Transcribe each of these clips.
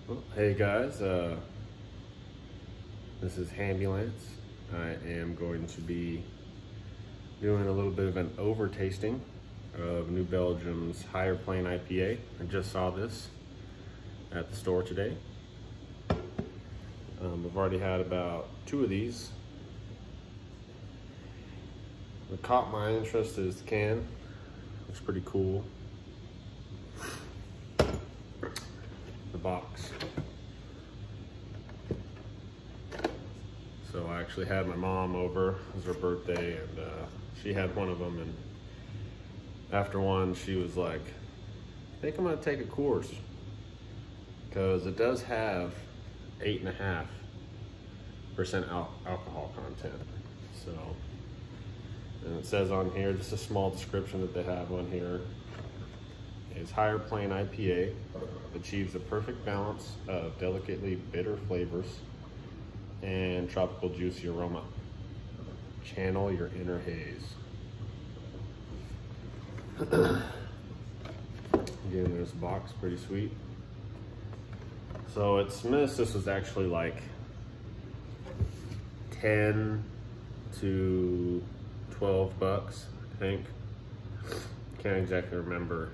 Well, hey guys, this is Hambulance. I am going to be doing a little bit of an over tasting of New Belgium's Higher Plane IPA. I just saw this at the store today. I've already had about 2 of these. What caught my interest is the can. Looks pretty cool. The box. So I actually had my mom over. It was her birthday, and she had one of them. And after one, she was like, "I think I'm gonna take a course," because it does have 8.5% alcohol content. So, and it says on here, just a small description that they have on here is Higher Plane IPA achieves a perfect balance of delicately bitter flavors and tropical juicy aroma. Channel your inner haze. Again, there's a box, pretty sweet. So it's missed. This was actually like 10 to 12 bucks, I think. Can't exactly remember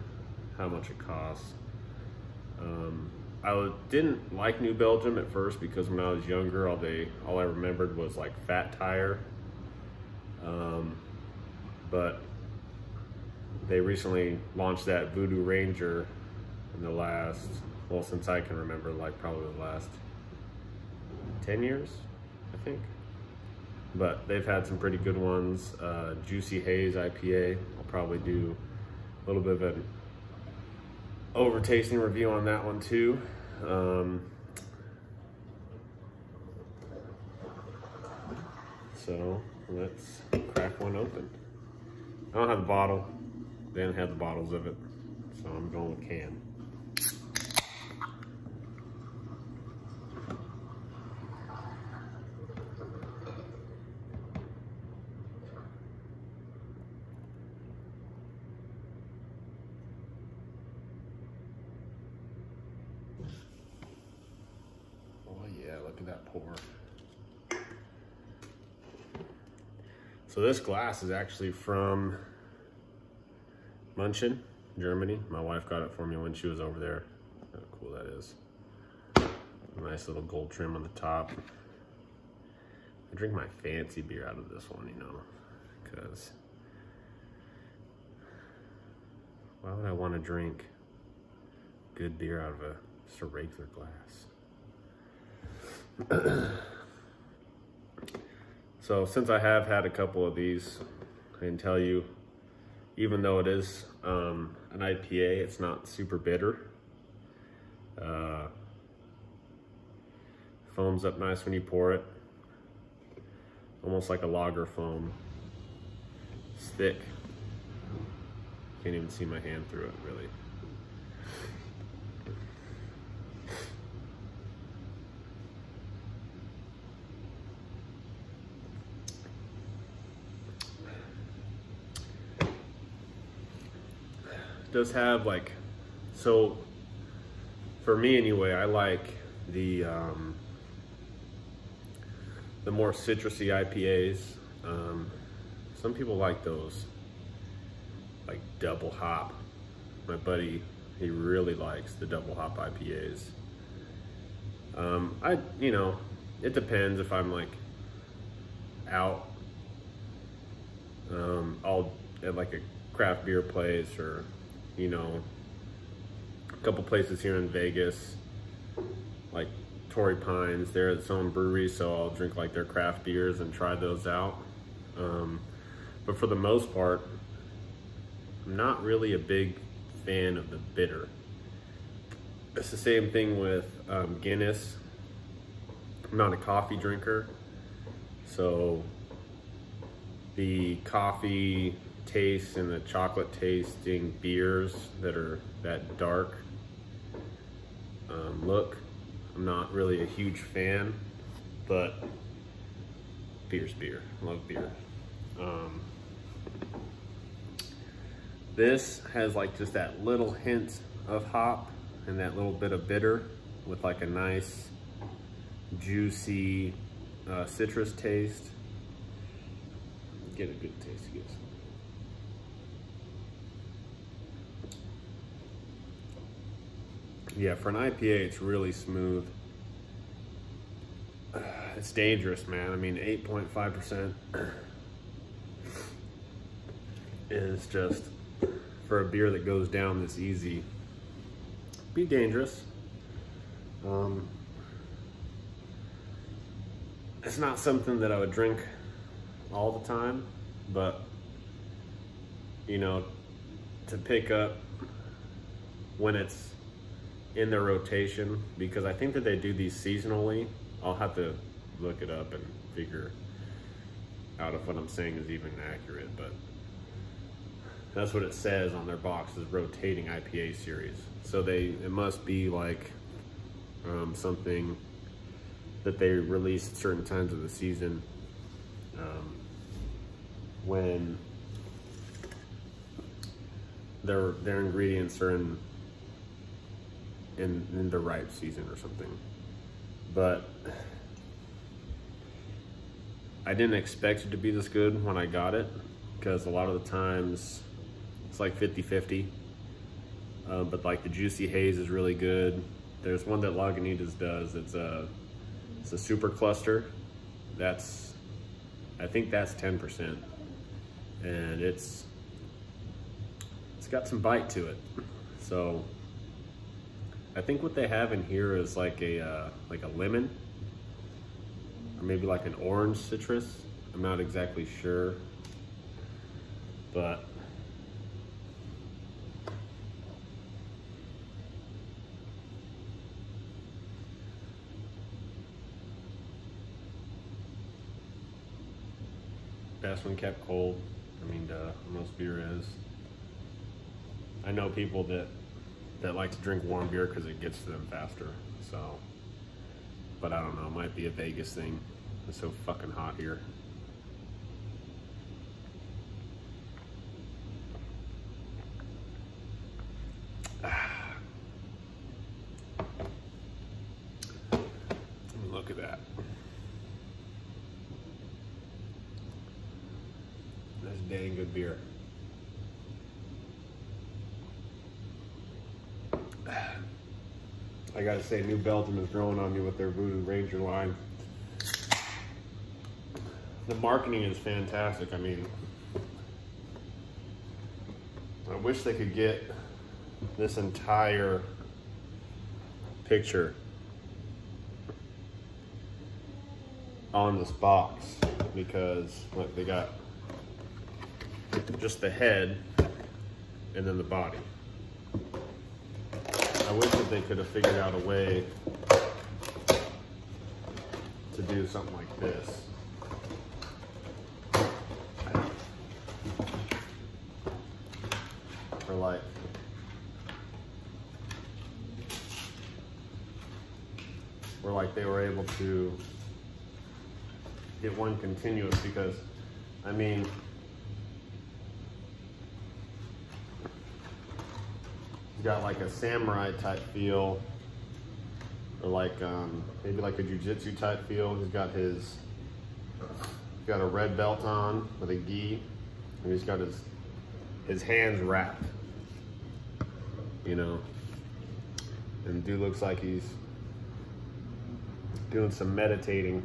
how much it costs. I didn't like New Belgium at first because when I was younger, all I remembered was like Fat Tire. But they recently launched that Voodoo Ranger in the last, well, since I can remember, like probably the last 10 years, I think. But they've had some pretty good ones. Juicy Haze IPA, I'll probably do a little bit of an over tasting review on that one too. So let's crack one open. I don't have the bottle. They didn't have the bottles of it, so I'm going with can. Look at that pour. So this glass is actually from München, Germany. My wife got it for me when she was over there. How cool that is. Nice little gold trim on the top. I drink my fancy beer out of this one, you know, because why would I want to drink good beer out of just a regular glass? So since I have had a couple of these, I can tell you, even though it is an IPA, it's not super bitter. Foams up nice when you pour it, almost like a lager foam. It's thick. Can't even see my hand through it, really. Does have like, so for me anyway, I like the more citrusy IPAs. Some people like those like double hop. My buddy, he really likes the double hop IPAs. You know, it depends if I'm like out, I'll at like a craft beer place, or you know, a couple places here in Vegas, like Torrey Pines, they're its own brewery, so I'll drink like their craft beers and try those out. But for the most part, I'm not really a big fan of the bitter. It's the same thing with Guinness. I'm not a coffee drinker, so the coffee taste and the chocolate tasting beers that are that dark look, I'm not really a huge fan, but beer's beer. I love beer. This has like just that little hint of hop and that little bit of bitter. with like a nice, juicy citrus taste. Get a good taste, I guess. Yeah, for an IPA, it's really smooth. It's dangerous, man. I mean, 8.5% is just, for a beer that goes down this easy, be dangerous. It's not something that I would drink all the time, but, you know, to pick up when it's in their rotation, because I think that they do these seasonally. I'll have to look it up and figure out if what I'm saying is even accurate, but that's what it says on their box, is rotating IPA series. So it must be like something that they release at certain times of the season, when their ingredients are in the ripe season or something. But I didn't expect it to be this good when I got it, because a lot of the times it's like 50-50. But like the Juicy Haze is really good. There's one that Lagunitas does. It's a super cluster. I think that's 10%, and it's got some bite to it. So I think what they have in here is like a lemon, or maybe like an orange citrus. I'm not exactly sure, but best when kept cold. I mean, most beer is. I know people that like to drink warm beer because it gets to them faster, so. But I don't know, it might be a Vegas thing. It's so fucking hot here. Look at that. That's dang good beer. I gotta say, New Belgium is growing on me with their Voodoo Ranger line. The marketing is fantastic. I mean, I wish they could get this entire picture on this box, because look, they got just the head and then the body. I wish that they could have figured out a way to do something like this. Or like they were able to get one continuous, because I mean, he's got like a samurai type feel, or like maybe like a jiu-jitsu type feel. He's got a red belt on with a gi, and he's got his hands wrapped, you know. And the dude looks like he's doing some meditating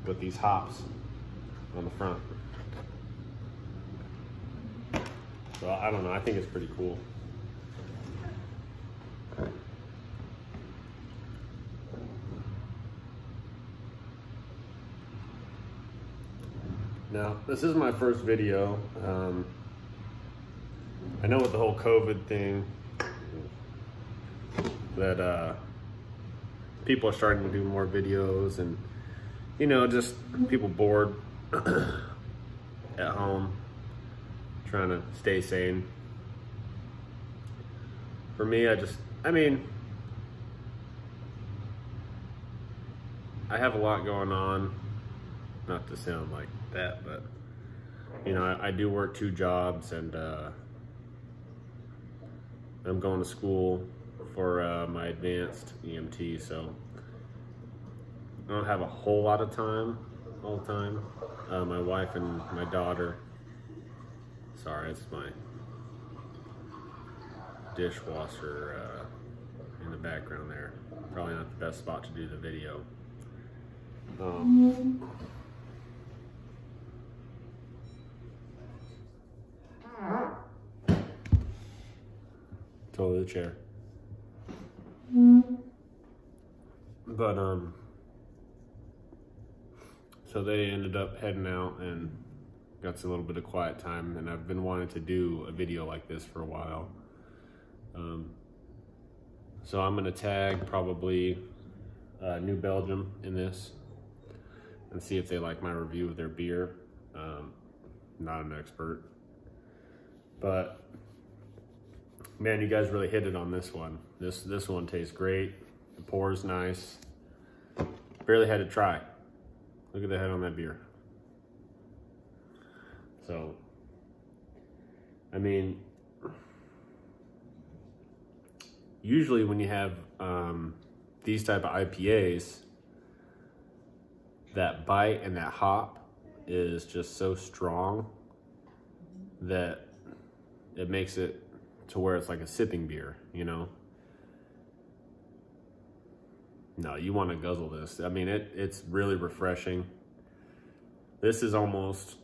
with these hops on the front. So I don't know, I think it's pretty cool. Now, this is my first video. I know with the whole COVID thing that people are starting to do more videos, and you know, just people bored at home trying to stay sane. For me, I mean, I have a lot going on, not to sound like that, but you know, I do work 2 jobs, and I'm going to school for my advanced EMT, so I don't have a whole lot of time all the time. My wife and my daughter, sorry, it's my dishwasher in the background there. Probably not the best spot to do the video. Totally the chair. But so they ended up heading out and got a little bit of quiet time, and I've been wanting to do a video like this for a while. So I'm gonna tag probably New Belgium in this and see if they like my review of their beer. Not an expert, but man, you guys really hit it on this one. This one tastes great. The pour is nice. Barely had to try. Look at the head on that beer. So, I mean, usually when you have these type of IPAs, that bite and that hop is just so strong that it makes it to where it's like a sipping beer, you know? No, you want to guzzle this. I mean, it's really refreshing. This is almost,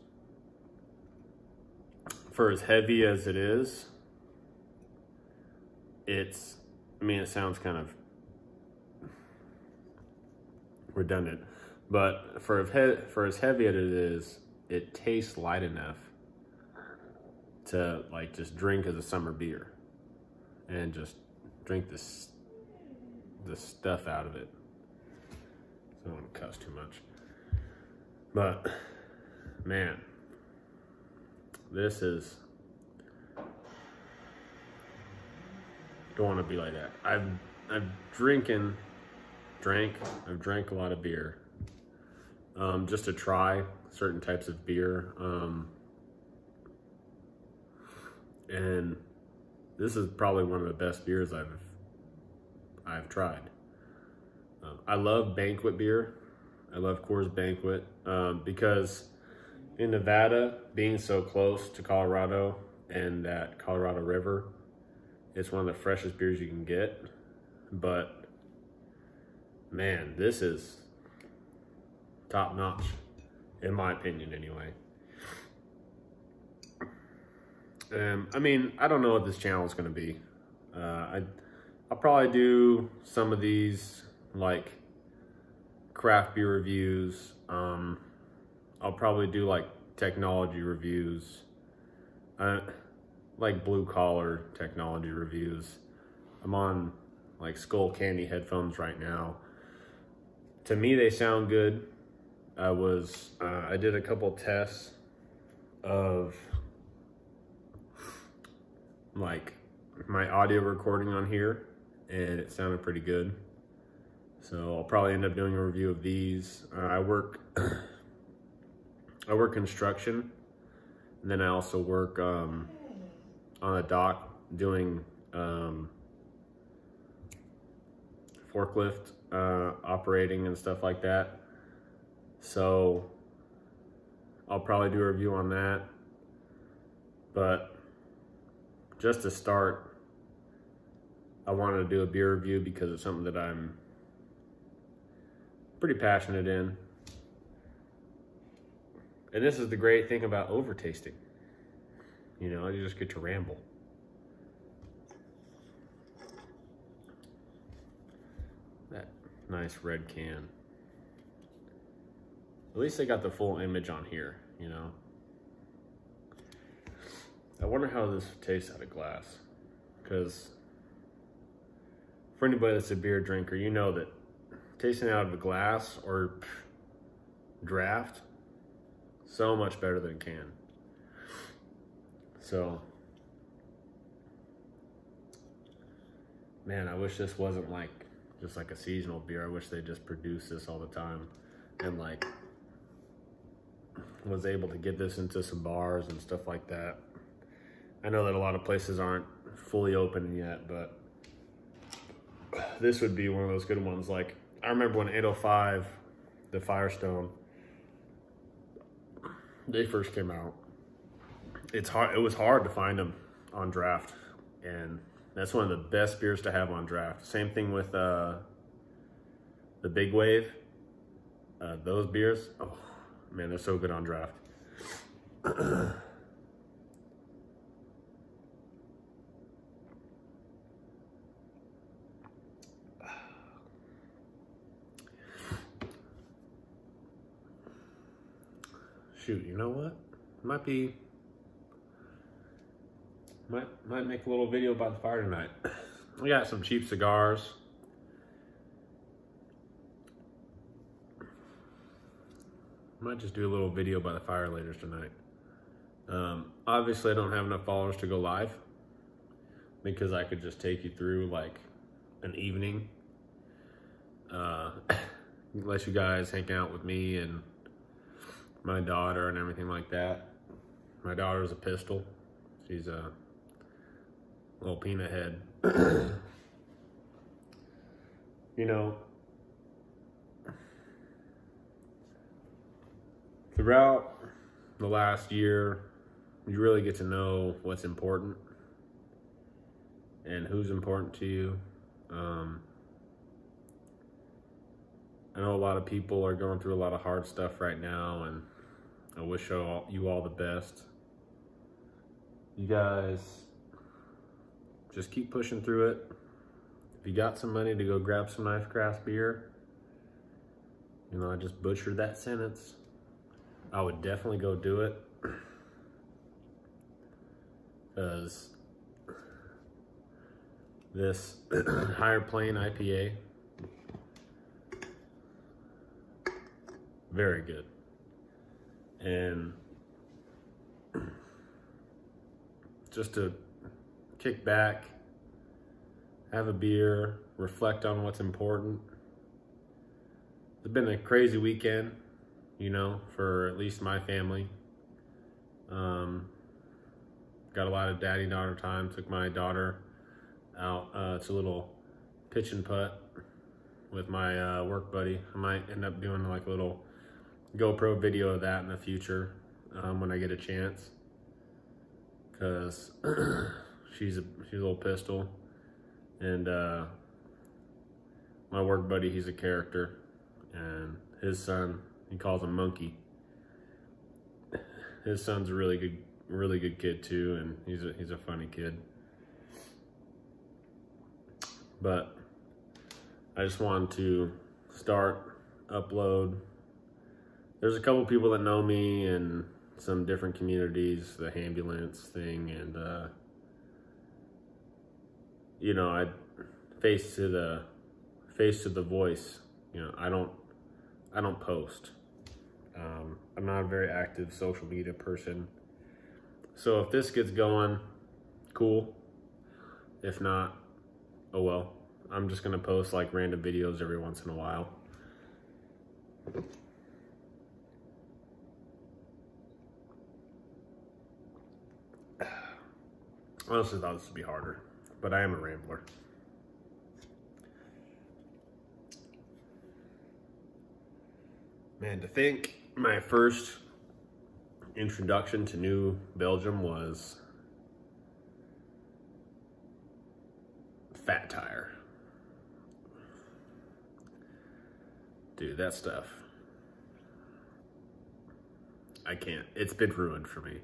for as heavy as it is, I mean, it sounds kind of redundant, but for as heavy as it is, it tastes light enough to like just drink as a summer beer and just drink the stuff out of it. So I don't want to cuss too much, but man, this is, don't want to be like that. I've drank a lot of beer, just to try certain types of beer, and this is probably one of the best beers I've tried. I love banquet beer. I love Coors Banquet, because in Nevada, being so close to Colorado and that Colorado River, it's one of the freshest beers you can get. But man, this is top notch, in my opinion anyway. I mean, I don't know what this channel is going to be. I'll probably do some of these like craft beer reviews. I'll probably do like technology reviews, like blue collar technology reviews. I'm on like Skullcandy headphones right now. To me, they sound good. I did a couple tests of like my audio recording on here, and it sounded pretty good. So I'll probably end up doing a review of these. I work construction, and then I also work on a dock doing forklift operating and stuff like that. So I'll probably do a review on that. But just to start, I wanted to do a beer review because it's something that I'm pretty passionate in. And this is the great thing about overtasting. You know, you just get to ramble. That nice red can. At least they got the full image on here, you know. I wonder how this tastes out of glass. Because for anybody that's a beer drinker, you know that tasting out of a glass or draft, so much better than can. So, man, I wish this wasn't like just like a seasonal beer. I wish they just produced this all the time and like was able to get this into some bars and stuff like that. I know that a lot of places aren't fully open yet, but this would be one of those good ones. Like, I remember when 805, the Firestone, they first came out. It was hard to find them on draft, and that's one of the best beers to have on draft. Same thing with the Big Wave. Those beers, oh man, they're so good on draft. Shoot, you know what? Might make a little video about the fire tonight. We got some cheap cigars. Might just do a little video by the fire later tonight. Obviously, I don't have enough followers to go live because I could just take you through like an evening. Let you guys hang out with me and my daughter and everything like that. My daughter's a pistol. She's a little peanut head. You know, throughout the last year, you really get to know what's important and who's important to you. I know a lot of people are going through a lot of hard stuff right now, and I wish you all the best. You guys just keep pushing through it. If you got some money to go grab some nice craft beer, you know, I just butchered that sentence. I would definitely go do it. Because this Higher Plane IPA, very good. And just to kick back, have a beer, reflect on what's important. It's been a crazy weekend, you know, for at least my family. Got a lot of daddy-daughter time. Took my daughter out to a little pitch and putt with my work buddy. I might end up doing like a little GoPro video of that in the future when I get a chance, because she's a little pistol, and my work buddy, he's a character, and his son, he calls him Monkey. His son's a really good kid too, and he's a funny kid. But I just wanted to upload. There's a couple people that know me in some different communities, the ambulance thing, and you know, I face to the voice. You know, I don't post. I'm not a very active social media person. So if this gets going, cool. If not, oh well. I'm just gonna post like random videos every once in a while. I honestly thought this would be harder, but I am a rambler. Man, to think my first introduction to New Belgium was Fat Tire. Dude, that stuff, I can't. It's been ruined for me.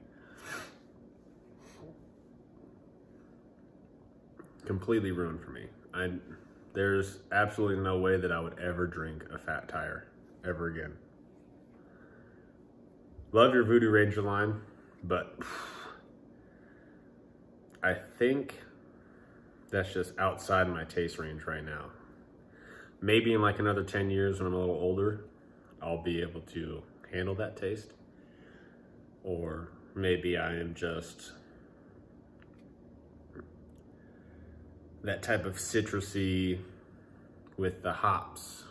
Completely ruined for me. There's absolutely no way that I would ever drink a Fat Tire ever again. Love your Voodoo Ranger line, but I think that's just outside my taste range right now. Maybe in like another 10 years when I'm a little older, I'll be able to handle that taste. Or maybe I am just that type of citrusy with the hops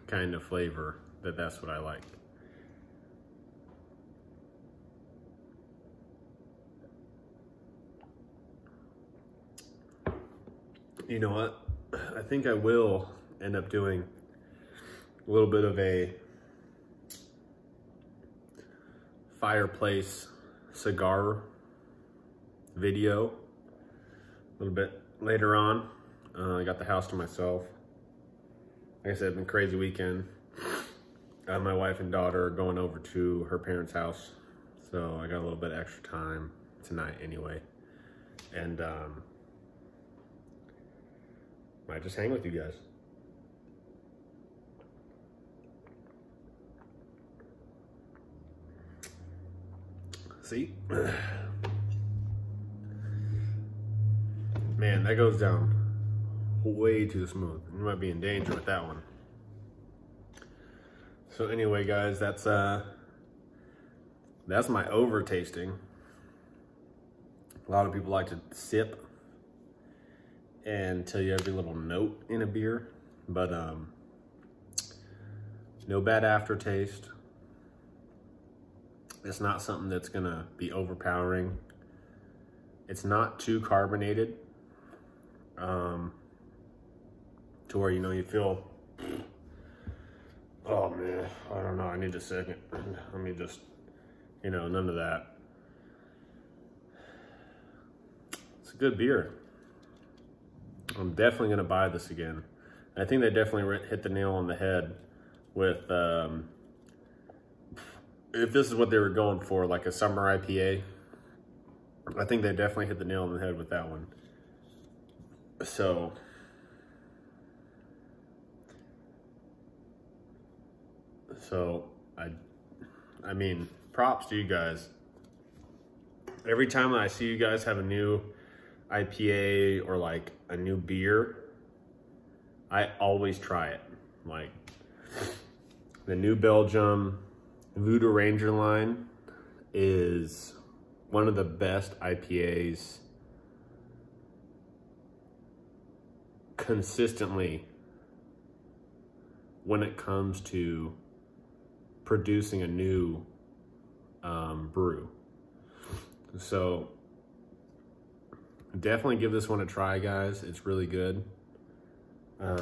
kind of flavor, that's what I like. You know what? I think I will end up doing a little bit of a fireplace cigar video a little bit later on. I got the house to myself. Like I said, it's been a crazy weekend. My wife and daughter are going over to her parents' house, so I got a little bit extra time tonight anyway. And might just hang with you guys. See? Man, that goes down way too smooth. You might be in danger with that one. So anyway, guys, that's my over tasting. A lot of people like to sip and tell you every little note in a beer, but no bad aftertaste. It's not something that's gonna be overpowering. It's not too carbonated, to where, you know, you feel, oh man, I don't know, I need a second. Let me just, you know, none of that. It's a good beer. I'm definitely gonna buy this again. I think they definitely hit the nail on the head with, if this is what they were going for, like a summer IPA, I think they definitely hit the nail on the head with that one. So, I mean, props to you guys. Every time I see you guys have a new IPA or like a new beer, I always try it. Like the New Belgium Voodoo Ranger line is one of the best IPAs consistently when it comes to producing a new brew. So definitely give this one a try, guys. It's really good. I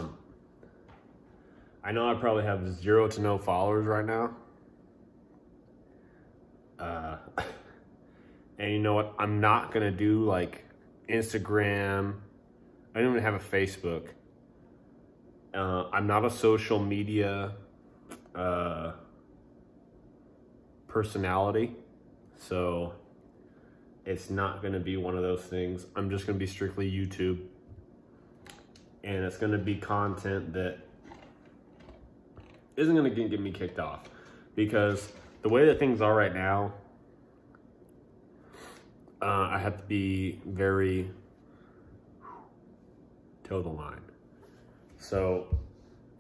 know I probably have 0 to no followers right now. And you know what? I'm not gonna do like Instagram. I don't even have a Facebook. I'm not a social media personality, so it's not gonna be one of those things. I'm just gonna be strictly YouTube, and it's gonna be content that isn't gonna get me kicked off, because the way that things are right now, I have to be very toe the line. So,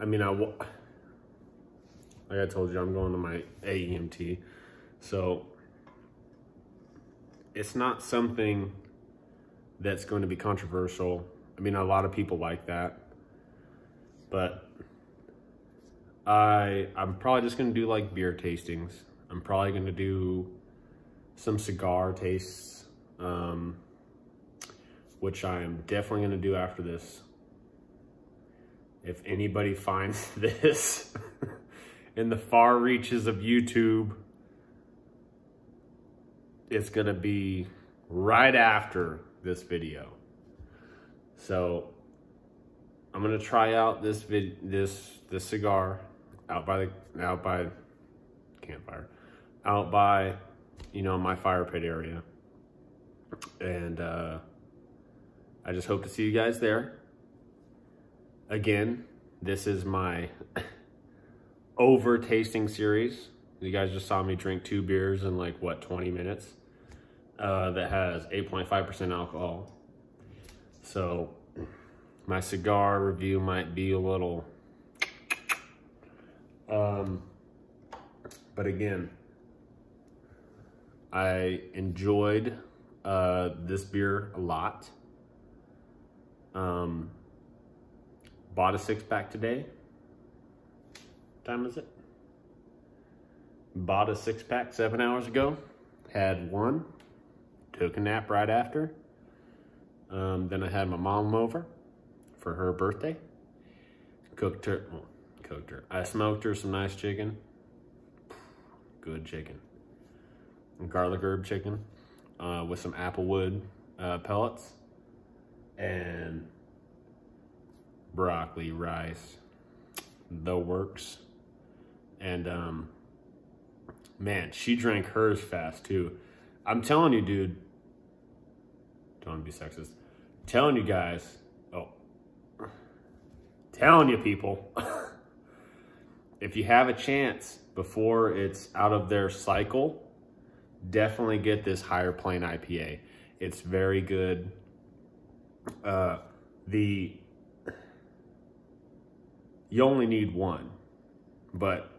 I mean, like I told you, I'm going to my AEMT. So, it's not something that's going to be controversial. I mean, a lot of people like that. But I'm probably just going to do like beer tastings. I'm probably going to do some cigar tastes, which I am definitely going to do after this. If anybody finds this in the far reaches of YouTube, it's going to be right after this video. So I'm going to try out this cigar out by campfire, out by, you know, my fire pit area. And I just hope to see you guys there. Again, this is my over tasting series. You guys just saw me drink 2 beers in like, what, 20 minutes? That has 8.5% alcohol. So my cigar review might be a little, but again, I enjoyed this beer a lot. Bought a 6-pack today. What time is it? Bought a 6-pack 7 hours ago. Had one. Took a nap right after. Then I had my mom over for for her birthday. I smoked her some nice chicken. Good chicken. Garlic herb chicken with some applewood pellets and broccoli, rice, the works. And man, she drank hers fast too. I'm telling you, dude, don't want to be sexist. Telling you guys, telling you people, if you have a chance before it's out of their cycle, definitely get this Higher Plane IPA. It's very good. You only need one, but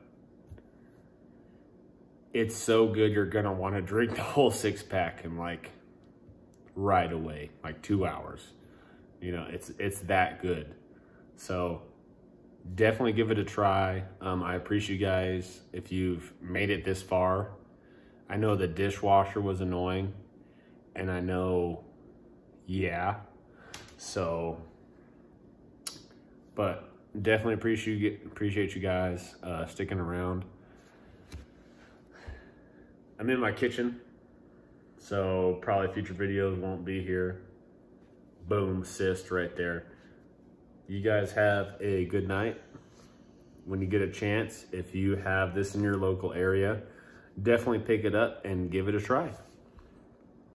it's so good you're gonna want to drink the whole 6-pack in like right away, like 2 hours. You know, it's that good. So definitely give it a try. I appreciate you guys if you've made it this far. I know the dishwasher was annoying, and I know, yeah. So, but definitely appreciate you guys sticking around. I'm in my kitchen, so probably future videos won't be here. Boom, assist right there. You guys have a good night. When you get a chance, if you have this in your local area, definitely pick it up and give it a try.